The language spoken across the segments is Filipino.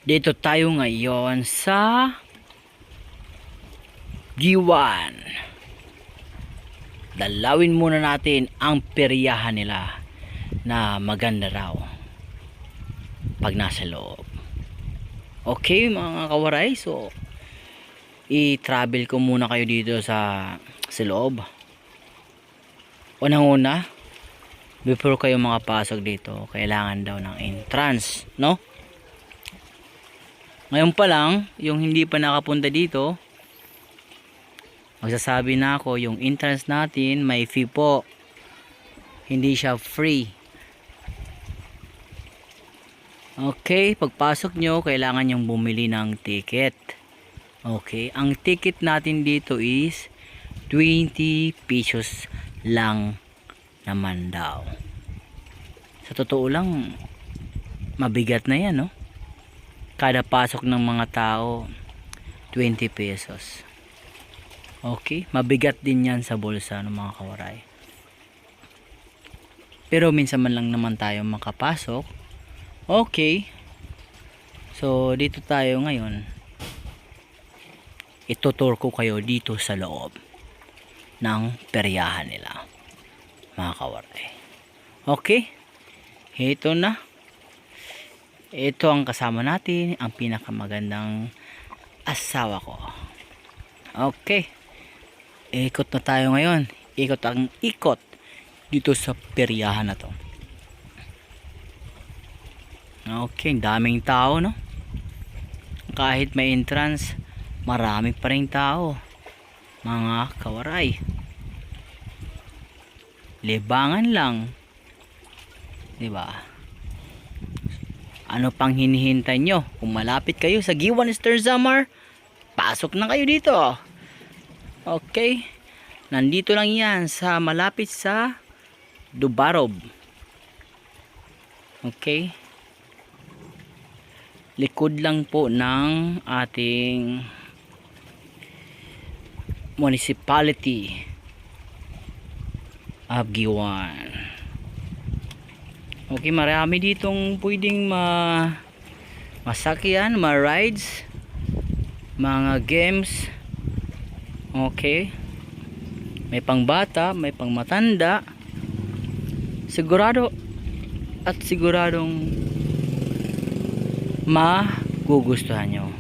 Dito tayo ngayon sa G1. Dalawin muna natin ang peryahan nila na maganda raw pag nasa loob. Okay mga kawaray, so i-travel ko muna kayo dito sa loob. Unang-una, before kayo makapasok dito, kailangan daw ng entrance, no? Ngayon pa lang, yung hindi pa nakapunta dito, magsasabi na ako, yung entrance natin may fee po. Hindi siya free. Okay, pagpasok nyo, kailangan yung bumili ng ticket. Okay, ang ticket natin dito is 20 pesos lang naman daw. Sa totoo lang, mabigat na yan, no? Kada pasok ng mga tao 20 pesos. Okay, mabigat din yan sa bulsa ng mga kawaray. Pero minsan man lang naman tayo makapasok. Okay, so dito tayo ngayon. Itutur ko kayo dito sa loob ng peryahan nila, mga kawaray. Okay, ito na. Ito ang kasama natin, ang pinakamagandang asawa ko. Okay, ikot na tayo ngayon. Ikot ang ikot dito sa peryahan na to. Okay, daming tao, no? Kahit may entrance, marami pa rin tao, mga kawaray. Libangan lang, diba? Ano pang hinihintay nyo? Kung malapit kayo sa G1 Star Samar, pasok na kayo dito. Okay, nandito lang yan sa malapit sa Dubarog. Okay, likod lang po ng ating municipality of G1. Okay, marami ditong pwedeng masakyan, ma-rides, mga games. Okay, may pang bata, may pang matanda. Sigurado at siguradong magugustuhan nyo.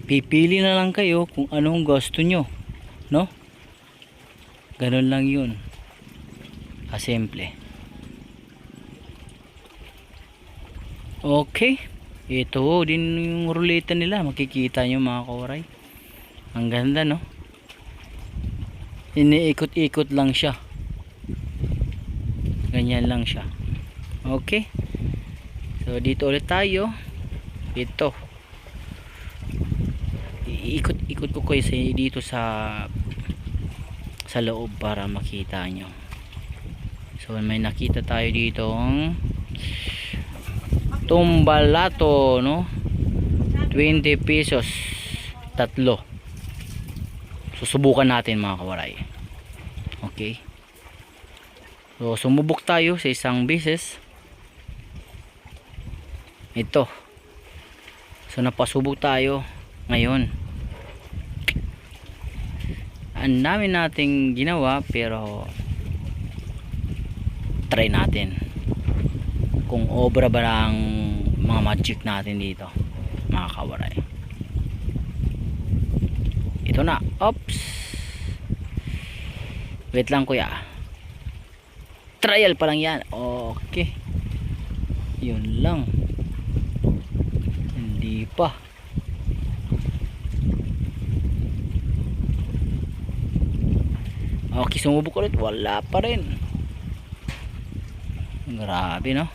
Pipili na lang kayo kung anong gusto nyo, no? Ganun lang yun, kasimple. Okay, ito din yung ruleta nila, makikita nyo mga kawaray. Ang ganda, no? Iniikot-ikot lang siya, ganyan lang siya. Okay, so dito ulit tayo. Ito, iikot-ikot ko kayo dito sa loob para makita nyo. So may nakita tayo dito tumbalato, no? 20 pesos tatlo. Susubukan natin mga kawaray. Okay, so sumubok tayo sa isang beses. Ito, so napasubok tayo ngayon. Ang dami nating ginawa, pero try natin kung obra ba ang mga magic natin dito, mga kawaray. Ito na. Oops, wait lang kuya, trial pa lang yan. Okay, yun lang, hindi pa. Okay, sumubok ulit, wala pa rin. Grabe, no?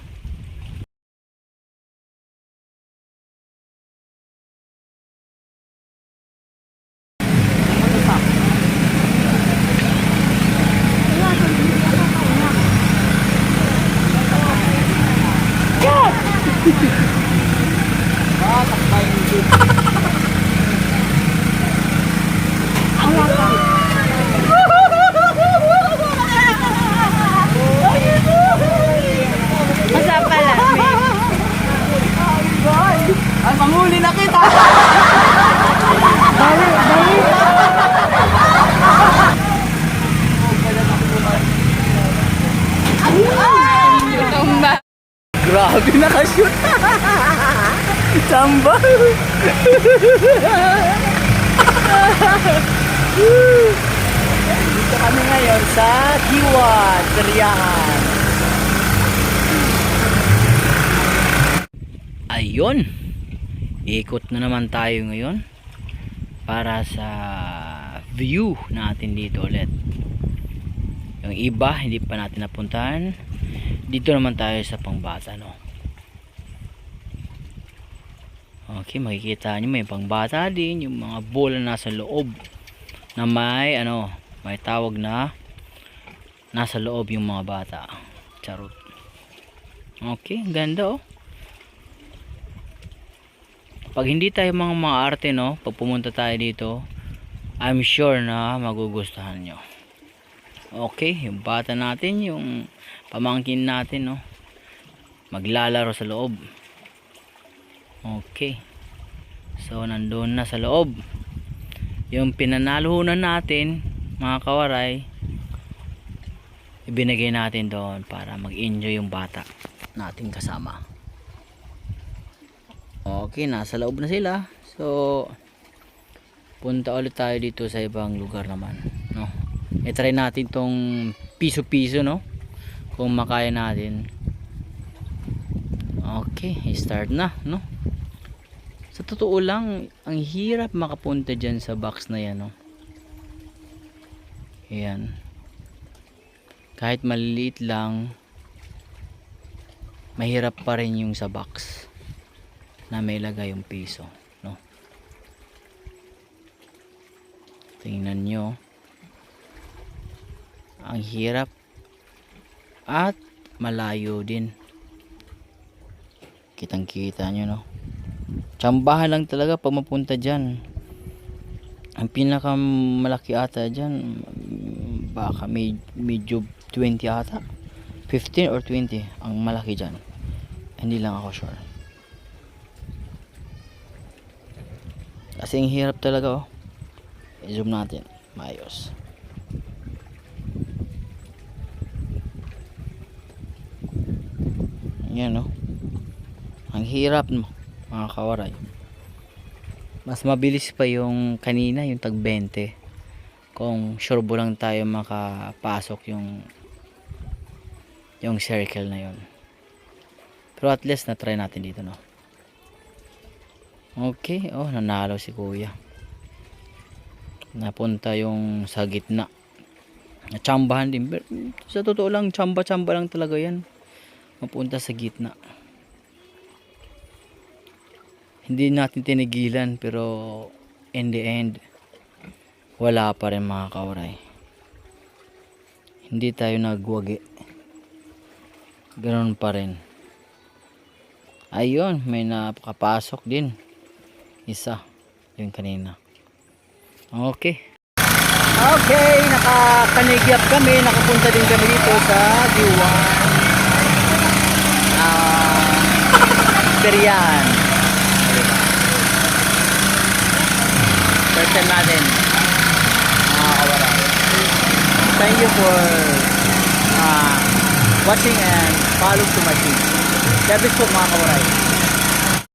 Grabe, nakashoot. Chamba. Dito kami ngayon sa Giwan, Tiriaan. Ayun. Ikot na naman tayo ngayon para sa view natin dito ulit. Yung iba hindi pa natin napuntahan. Dito naman tayo sa Pangbata, no. Okay, makikita nyo may Pangbata din, yung mga bola nasa loob na may may tawag na nasa loob yung mga bata. Charot. Okay, ganda, oh. Pag hindi tayo mga arte, no, pag pumunta tayo dito, I'm sure na magugustuhan nyo. Okay, yung bata natin, yung pamangkin natin, no, maglalaro sa loob. Okay, so nandun na sa loob yung pinanalunan natin, mga kawaray, ibinigay natin doon para mag-enjoy yung bata nating kasama. Okay, nasa loob na sila. So punta ulit tayo dito sa ibang lugar naman, no. I-try natin tong piso-piso, no, kung makaya natin. Okay, start na, no. Sa totoo lang, ang hirap makapunta dyan sa box na yan, no. Ayan. Kahit maliliit lang, mahirap pa rin yung sa box na may lagay yung piso, no. Tingnan nyo, ang hirap at malayo din. Kitang kita nyo, no. Tsambahan lang talaga pag mapunta dyan. Ang pinakamalaki ata dyan, baka medyo 20 ata, 15 or 20 ang malaki dyan. Hindi lang ako sure. Kasi ang hirap talaga, oh. I-zoom natin maayos. Yan, no. Ang hirap, no, mga kawaray. Mas mabilis pa yung kanina, yung tag 20, kung sure bo lang tayo makapasok yung circle na yun. Pero at least na try natin dito, no. Okay, oh, nanalo si kuya. Napunta yung sa gitna. Natsambahan din. Pero, sa totoo lang, tsamba-tsamba lang talaga yan. Mapunta sa gitna. Hindi natin tinigilan, pero in the end, wala pa rin, mga kauray. Hindi tayo nagwagi. Ganoon pa rin. Ayun, may napakapasok din. Isa, yung kanina. Okay. Okay, nakakanigyap kami. Nakapunta din kami dito sa Giwan. Tiriaan. First time natin, mga kawaray. Thank you for watching and follow to my team. Service po, mga kawaray.